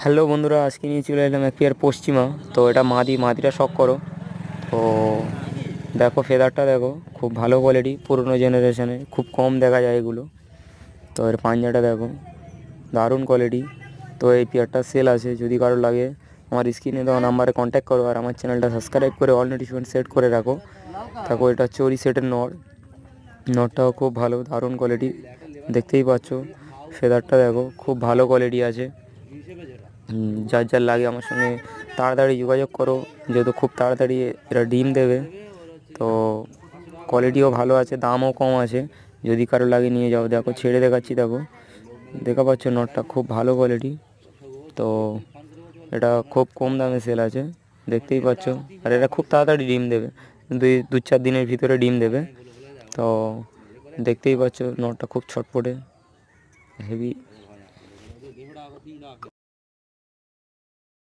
Hello বন্ধুরা, আজকে নিয়ে চলে এলাম এক পেয়ার পশ্চিমা। তো এটা মাদিটা শখ করো। তো দেখো ফেদারটা দেখো, খুব ভালো কোয়ালিটি, পুরনো জেনারেশনে খুব কম দেখা যায় এগুলো। তো এর পাঞ্জাটা দেখো, দারুণ কোয়ালিটি। তো এই পেয়ারটা সেল আছে, যদি কারো লাগে আমার স্ক্রিনে দেওয়া নাম্বারে কন্ট্যাক্ট করো। আর আমার চ্যানেলটা সাবস্ক্রাইব করে অল নোটিফিকেশন সেট করে রাখো। দেখো এটা চড়ি সেটের নটটাও খুব ভালো, দারুণ কোয়ালিটি, দেখতেই পাচ্ছ। ফেদারটা দেখো, খুব ভালো কোয়ালিটি আছে। যার লাগে আমার সঙ্গে তাড়াতাড়ি যোগাযোগ করো, যেহেতু খুব তাড়াতাড়ি এরা ডিম দেবে। তো কোয়ালিটিও ভালো আছে, দামও কম আছে, যদি কারো লাগে নিয়ে যাও। দেখো ছেড়ে দেখাচ্ছি, দেখো দেখা পাচ্ছ নটটা খুব ভালো কোয়ালিটি। তো এটা খুব কম দামে সেল আছে, দেখতেই পাচ্ছ। আর এটা খুব তাড়াতাড়ি ডিম দেবে, 2-4 দিনের ভিতরে ডিম দেবে। তো দেখতেই পাচ্ছ নটটা খুব ছটপটে, হেভি